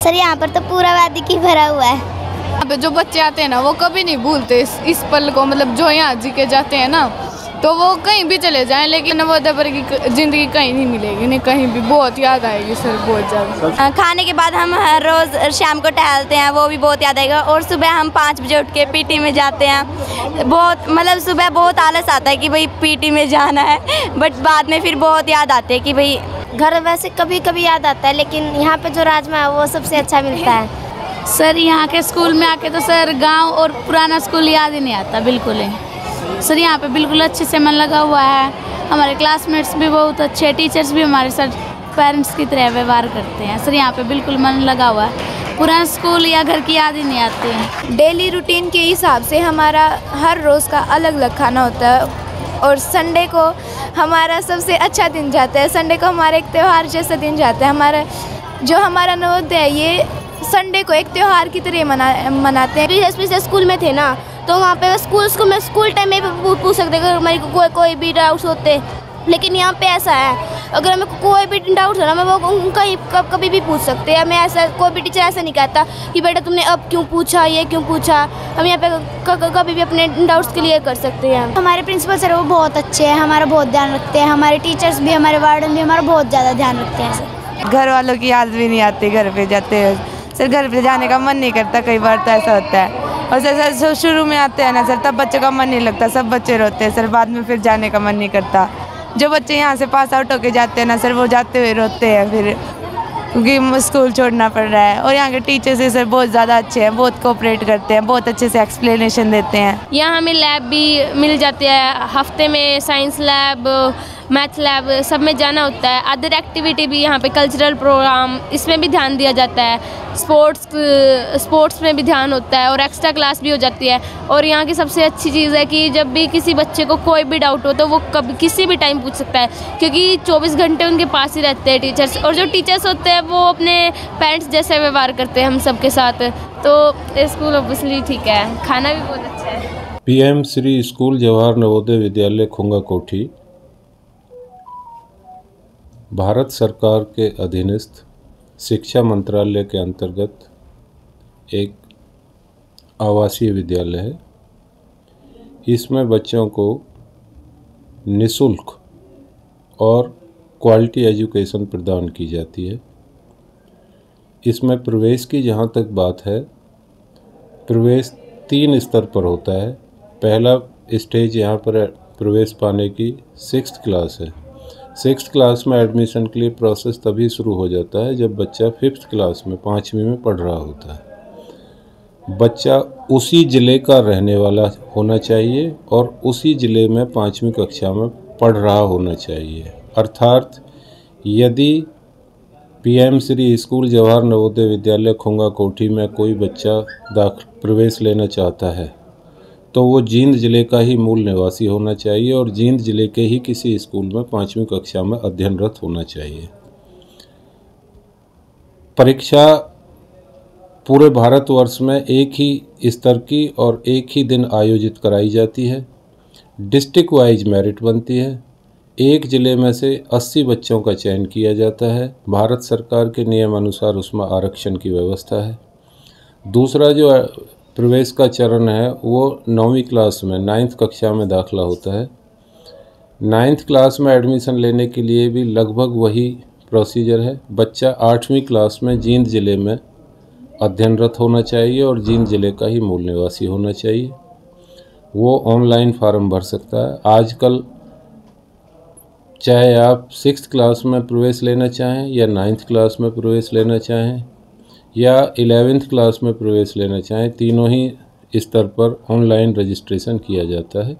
Sir यहाँ पर तो पूरा वादी की भरा हुआ है। यहाँ पे जो बच्चे आते हैं ना वो कभी नहीं भूलते इस पल को, मतलब जो यहाँ जी के जाते हैं ना तो वो कहीं भी चले जाएं, लेकिन नवोदय पर की ज़िंदगी कहीं नहीं मिलेगी, नहीं कहीं भी। बहुत याद आएगी सर, बहुत ज़्यादा। खाने के बाद हम हर रोज़ शाम को टहलते हैं, वो भी बहुत याद आएगा। और सुबह हम 5 बजे उठ के पीटी में जाते हैं। बहुत मतलब सुबह बहुत आलस आता है कि भाई पीटी में जाना है, बट बाद में फिर बहुत याद आते हैं कि भाई घर वैसे कभी कभी याद आता है, लेकिन यहाँ पे जो राजमा है वो सबसे अच्छा मिलता है। सर यहाँ के स्कूल में आके तो सर गांव और पुराना स्कूल याद ही नहीं आता बिल्कुल ही। सर यहाँ पे बिल्कुल अच्छे से मन लगा हुआ है। हमारे क्लासमेट्स भी बहुत अच्छे, टीचर्स भी हमारे साथ पेरेंट्स की तरह व्यवहार करते हैं। सर यहाँ पे बिल्कुल मन लगा हुआ है। पुराना स्कूल या घर की याद ही नहीं आती है। डेली रूटीन के हिसाब से हमारा हर रोज़ का अलग अलग खाना होता है और संडे को हमारा सबसे अच्छा दिन जाता है। संडे को हमारा एक त्यौहार जैसा दिन जाता है। हमारा नवोदय है ये संडे को एक त्यौहार की तरह मनाते हैं। जैसे स्कूल में थे ना तो वहाँ पे स्कूल टाइम में पूछ सकते अगर हमारे कोई भी डाउट्स होते, लेकिन यहाँ पे ऐसा है अगर हमें कोई भी डाउट हो ना मैं वो कहीं कभी भी पूछ सकते हैं। हमें ऐसा कोई भी टीचर ऐसा नहीं कहता कि बेटा तुमने अब क्यों पूछा, ये क्यों पूछा। हम यहाँ पे कभी भी अपने डाउट्स क्लियर कर सकते हैं। हमारे प्रिंसिपल सर वो बहुत अच्छे हैं, हमारा बहुत ध्यान रखते हैं। हमारे टीचर्स भी, हमारे वार्डन भी हमारा बहुत ज़्यादा ध्यान रखते हैं सर। घर वालों की याद भी नहीं आती घर पे जाते हैं सर। घर पे जाने का मन नहीं करता, कई बार तो ऐसा होता है। और सर शुरू में आते हैं ना सर तब बच्चों का मन नहीं लगता, सब बच्चे रोते हैं सर। बाद में फिर जाने का मन नहीं करता। जो बच्चे यहाँ से पास आउट होके जाते हैं ना सर वो जाते हुए रोते हैं फिर, क्योंकि स्कूल छोड़ना पड़ रहा है। और यहाँ के टीचर्स सर बहुत ज़्यादा अच्छे हैं, बहुत कोऑपरेट करते हैं, बहुत अच्छे से एक्सप्लेनेशन देते हैं। यहाँ हमें लैब भी मिल जाते हैं, हफ्ते में साइंस लैब, मैथ लैब सब में जाना होता है। अदर एक्टिविटी भी यहाँ पे कल्चरल प्रोग्राम इसमें भी ध्यान दिया जाता है। स्पोर्ट्स में भी ध्यान होता है और एक्स्ट्रा क्लास भी हो जाती है। और यहाँ की सबसे अच्छी चीज़ है कि जब भी किसी बच्चे को कोई भी डाउट हो तो वो कभी किसी भी टाइम पूछ सकता है, क्योंकि 24 घंटे उनके पास ही रहते हैं टीचर्स। और जो टीचर्स होते हैं वो अपने पेरेंट्स जैसे व्यवहार करते हैं हम सबके साथ। तो स्कूल ऑब्वियसली ठीक है, खाना भी बहुत अच्छा है। PM श्री स्कूल जवाहर नवोदय विद्यालय खुंगा कोठी भारत सरकार के अधीनस्थ शिक्षा मंत्रालय के अंतर्गत एक आवासीय विद्यालय है। इसमें बच्चों को निःशुल्क और क्वालिटी एजुकेशन प्रदान की जाती है। इसमें प्रवेश की जहाँ तक बात है, प्रवेश 3 स्तर पर होता है। पहला स्टेज यहाँ पर प्रवेश पाने की 6th क्लास है। 6th क्लास में एडमिशन के लिए प्रोसेस तभी शुरू हो जाता है जब बच्चा 5th क्लास में 5वीं में पढ़ रहा होता है। बच्चा उसी ज़िले का रहने वाला होना चाहिए और उसी ज़िले में 5वीं कक्षा में पढ़ रहा होना चाहिए। अर्थात यदि PM श्री स्कूल जवाहर नवोदय विद्यालय खुंगा कोठी में कोई बच्चा प्रवेश लेना चाहता है तो वो जींद ज़िले का ही मूल निवासी होना चाहिए और जींद ज़िले के ही किसी स्कूल में 5वीं कक्षा में अध्ययनरत होना चाहिए। परीक्षा पूरे भारतवर्ष में एक ही स्तर की और एक ही दिन आयोजित कराई जाती है। डिस्ट्रिक्ट वाइज मेरिट बनती है। एक ज़िले में से 80 बच्चों का चयन किया जाता है। भारत सरकार के नियम अनुसार उसमें आरक्षण की व्यवस्था है। दूसरा जो प्रवेश का चरण है वो 9वीं क्लास में 9th कक्षा में दाखिला होता है। 9th क्लास में एडमिशन लेने के लिए भी लगभग वही प्रोसीजर है। बच्चा 8वीं क्लास में जींद ज़िले में अध्ययनरत होना चाहिए और जींद ज़िले का ही मूल निवासी होना चाहिए। वो ऑनलाइन फार्म भर सकता है। आजकल चाहे आप 6th क्लास में प्रवेश लेना चाहें या 9th क्लास में प्रवेश लेना चाहें या 11th क्लास में प्रवेश लेना चाहें, तीनों ही स्तर पर ऑनलाइन रजिस्ट्रेशन किया जाता है।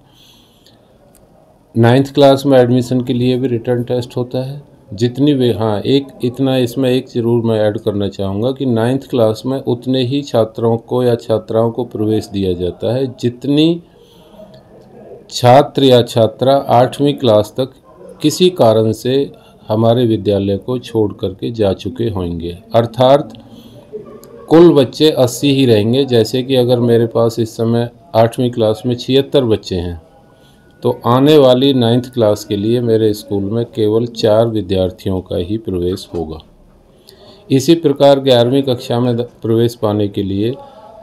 9th क्लास में एडमिशन के लिए भी रिटर्न टेस्ट होता है। जितनी भी एक इतना इसमें एक ज़रूर मैं ऐड करना चाहूँगा कि 9th क्लास में उतने ही छात्रों को या छात्राओं को प्रवेश दिया जाता है जितनी छात्र या छात्रा 8वीं क्लास तक किसी कारण से हमारे विद्यालय को छोड़ करके जा चुके होंगे। अर्थात कुल बच्चे 80 ही रहेंगे। जैसे कि अगर मेरे पास इस समय 8वीं क्लास में 76 बच्चे हैं तो आने वाली 9th क्लास के लिए मेरे स्कूल में केवल 4 विद्यार्थियों का ही प्रवेश होगा। इसी प्रकार 11वीं कक्षा में प्रवेश पाने के लिए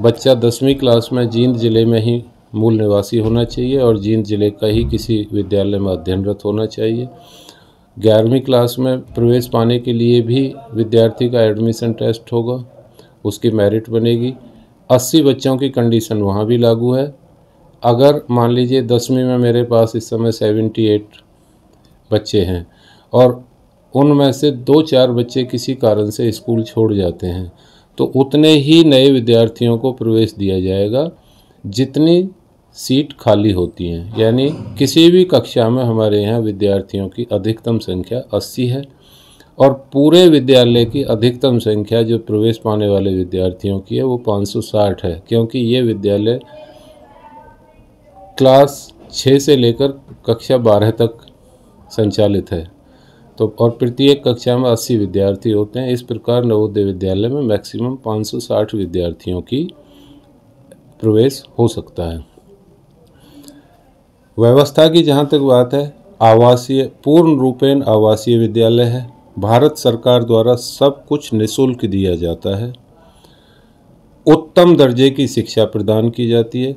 बच्चा 10वीं क्लास में जींद जिले में ही मूल निवासी होना चाहिए और जींद जिले का ही किसी विद्यालय में अध्ययनरत होना चाहिए। 11वीं क्लास में प्रवेश पाने के लिए भी विद्यार्थी का एडमिशन टेस्ट होगा, उसकी मेरिट बनेगी। 80 बच्चों की कंडीशन वहाँ भी लागू है। अगर मान लीजिए 10वीं में मेरे पास इस समय 78 बच्चे हैं और उनमें से 2-4 बच्चे किसी कारण से स्कूल छोड़ जाते हैं, तो उतने ही नए विद्यार्थियों को प्रवेश दिया जाएगा जितनी सीट खाली होती हैं। यानी किसी भी कक्षा में हमारे यहाँ विद्यार्थियों की अधिकतम संख्या 80 है और पूरे विद्यालय की अधिकतम संख्या जो प्रवेश पाने वाले विद्यार्थियों की है वो 560 है, क्योंकि ये विद्यालय क्लास 6 से लेकर कक्षा 12 तक संचालित है। तो और प्रत्येक कक्षा में 80 विद्यार्थी होते हैं। इस प्रकार नवोदय विद्यालय में मैक्सिमम 560 विद्यार्थियों की प्रवेश हो सकता है। व्यवस्था की जहाँ तक बात है, आवासीय, पूर्ण रूपेण आवासीय विद्यालय है। भारत सरकार द्वारा सब कुछ निःशुल्क दिया जाता है। उत्तम दर्जे की शिक्षा प्रदान की जाती है।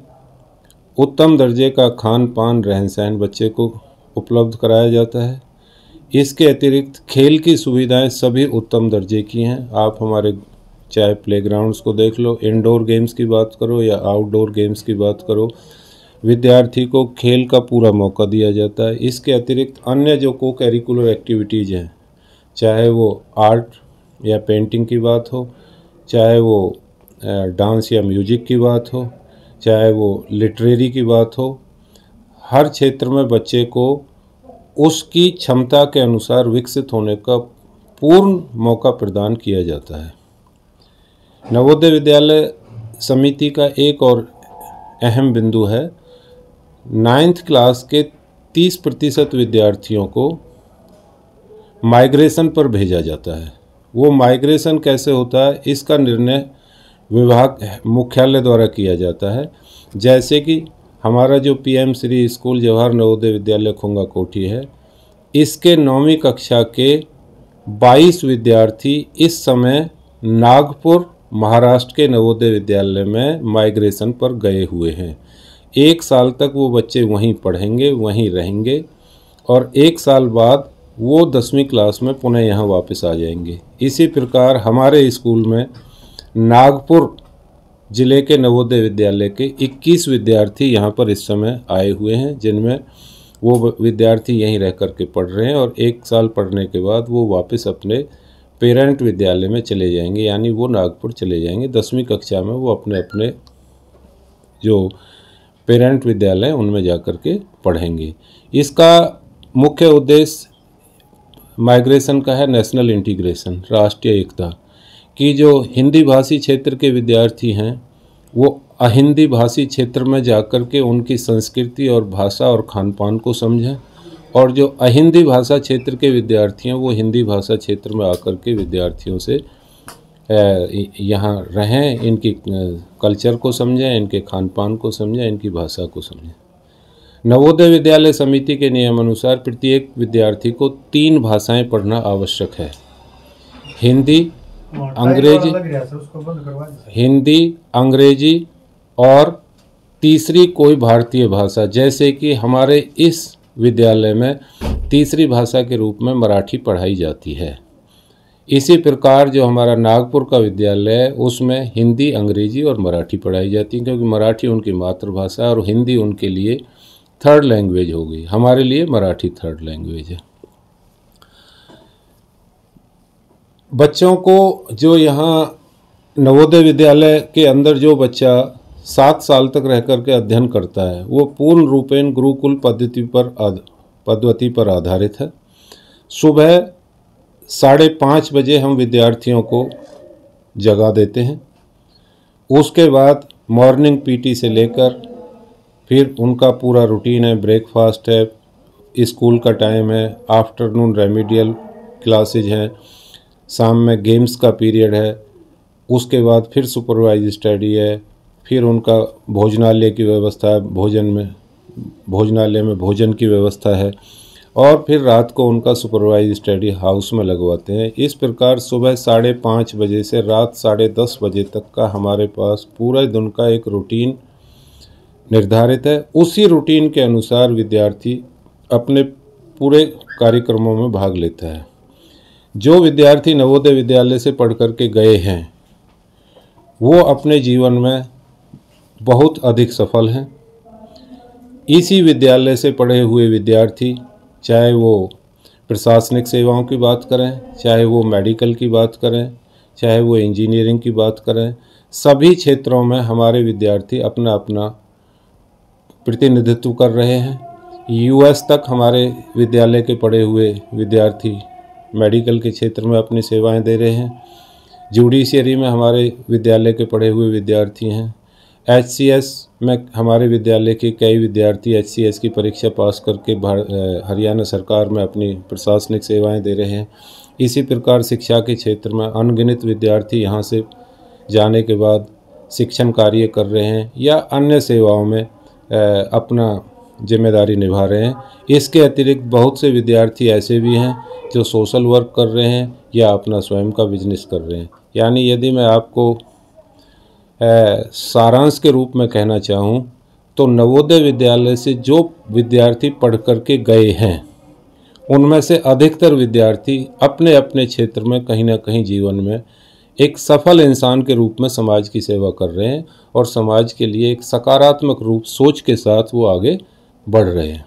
उत्तम दर्जे का खान पान रहन सहन बच्चे को उपलब्ध कराया जाता है। इसके अतिरिक्त खेल की सुविधाएं सभी उत्तम दर्जे की हैं। आप हमारे चाहे प्लेग्राउंड्स को देख लो, इंडोर गेम्स की बात करो या आउटडोर गेम्स की बात करो, विद्यार्थी को खेल का पूरा मौका दिया जाता है। इसके अतिरिक्त अन्य जो को करिकुलर एक्टिविटीज़ हैं, चाहे वो आर्ट या पेंटिंग की बात हो, चाहे वो डांस या म्यूजिक की बात हो, चाहे वो लिटरेरी की बात हो, हर क्षेत्र में बच्चे को उसकी क्षमता के अनुसार विकसित होने का पूर्ण मौका प्रदान किया जाता है। नवोदय विद्यालय समिति का एक और अहम बिंदु है, 9th क्लास के 30% विद्यार्थियों को माइग्रेशन पर भेजा जाता है। वो माइग्रेशन कैसे होता है, इसका निर्णय विभाग मुख्यालय द्वारा किया जाता है। जैसे कि हमारा जो PM श्री स्कूल जवाहर नवोदय विद्यालय खुंगा कोठी है, इसके 9वीं कक्षा के 22 विद्यार्थी इस समय नागपुर महाराष्ट्र के नवोदय विद्यालय में माइग्रेशन पर गए हुए हैं। 1 साल तक वो बच्चे वहीं पढ़ेंगे, वहीं रहेंगे और 1 साल बाद वो 10वीं क्लास में पुनः यहाँ वापस आ जाएंगे। इसी प्रकार हमारे स्कूल में नागपुर जिले के नवोदय विद्यालय के 21 विद्यार्थी यहाँ पर इस समय आए हुए हैं, जिनमें वो विद्यार्थी यहीं रह कर के पढ़ रहे हैं और 1 साल पढ़ने के बाद वो वापस अपने पेरेंट विद्यालय में चले जाएंगे, यानी वो नागपुर चले जाएंगे। 10वीं कक्षा में वो अपने अपने जो पेरेंट विद्यालय उनमें जा कर के पढ़ेंगे। इसका मुख्य उद्देश्य माइग्रेशन का है नेशनल इंटीग्रेशन, राष्ट्रीय एकता, कि जो हिंदी भाषी क्षेत्र के विद्यार्थी हैं वो अहिंदी भाषी क्षेत्र में जाकर के उनकी संस्कृति और भाषा और खान पान को समझें, और जो अहिंदी भाषा क्षेत्र के विद्यार्थी हैं वो हिंदी भाषा क्षेत्र में आकर के विद्यार्थियों से यहाँ रहें, इनकी कल्चर को समझें, इनके खान पान को समझें, इनकी भाषा को समझें। नवोदय विद्यालय समिति के नियम अनुसार प्रत्येक विद्यार्थी को 3 भाषाएं पढ़ना आवश्यक है। हिंदी, अंग्रेजी और तीसरी कोई भारतीय भाषा, जैसे कि हमारे इस विद्यालय में तीसरी भाषा के रूप में मराठी पढ़ाई जाती है। इसी प्रकार जो हमारा नागपुर का विद्यालय है उसमें हिंदी, अंग्रेजी और मराठी पढ़ाई जाती है, क्योंकि मराठी उनकी मातृभाषा है और हिंदी उनके लिए 3rd लैंग्वेज हो गई। हमारे लिए मराठी 3rd लैंग्वेज है। बच्चों को जो यहाँ नवोदय विद्यालय के अंदर जो बच्चा 7 साल तक रह कर के अध्ययन करता है वो पूर्ण रूपेण गुरुकुल पद्धति पर आधारित है। सुबह 5:30 बजे हम विद्यार्थियों को जगा देते हैं। उसके बाद मॉर्निंग PT से लेकर फिर उनका पूरा रूटीन है, ब्रेकफास्ट है, स्कूल का टाइम है, आफ्टरनून रेमेडियल क्लासेज हैं, शाम में गेम्स का पीरियड है, उसके बाद फिर सुपरवाइज स्टडी है, फिर उनका भोजनालय की व्यवस्था है, भोजनालय में भोजन की व्यवस्था है, और फिर रात को उनका सुपरवाइज स्टडी हाउस में लगवाते हैं। इस प्रकार सुबह 5:30 बजे से रात 10:30 बजे तक का हमारे पास पूरे दिन का एक रूटीन निर्धारित है। उसी रूटीन के अनुसार विद्यार्थी अपने पूरे कार्यक्रमों में भाग लेता है। जो विद्यार्थी नवोदय विद्यालय से पढ़ कर के गए हैं वो अपने जीवन में बहुत अधिक सफल हैं। इसी विद्यालय से पढ़े हुए विद्यार्थी, चाहे वो प्रशासनिक सेवाओं की बात करें, चाहे वो मेडिकल की बात करें, चाहे वो इंजीनियरिंग की बात करें, सभी क्षेत्रों में हमारे विद्यार्थी अपना अपना प्रतिनिधित्व कर रहे हैं। यूएस तक हमारे विद्यालय के पढ़े हुए विद्यार्थी मेडिकल के क्षेत्र में अपनी सेवाएं दे रहे हैं। जुडिशरी में हमारे विद्यालय के पढ़े हुए विद्यार्थी हैं। HCS में हमारे विद्यालय के कई विद्यार्थी HCS की परीक्षा पास करके हरियाणा सरकार में अपनी प्रशासनिक सेवाएं दे रहे हैं। इसी प्रकार शिक्षा के क्षेत्र में अनगिनत विद्यार्थी यहाँ से जाने के बाद शिक्षण कार्य कर रहे हैं या अन्य सेवाओं में अपना जिम्मेदारी निभा रहे हैं। इसके अतिरिक्त बहुत से विद्यार्थी ऐसे भी हैं जो सोशल वर्क कर रहे हैं या अपना स्वयं का बिजनेस कर रहे हैं। यानी यदि मैं आपको सारांश के रूप में कहना चाहूँ तो नवोदय विद्यालय से जो विद्यार्थी पढ़ कर के गए हैं उनमें से अधिकतर विद्यार्थी अपने अपने क्षेत्र में कहीं ना कहीं जीवन में एक सफल इंसान के रूप में समाज की सेवा कर रहे हैं और समाज के लिए एक सकारात्मक रूप सोच के साथ वो आगे बढ़ रहे हैं।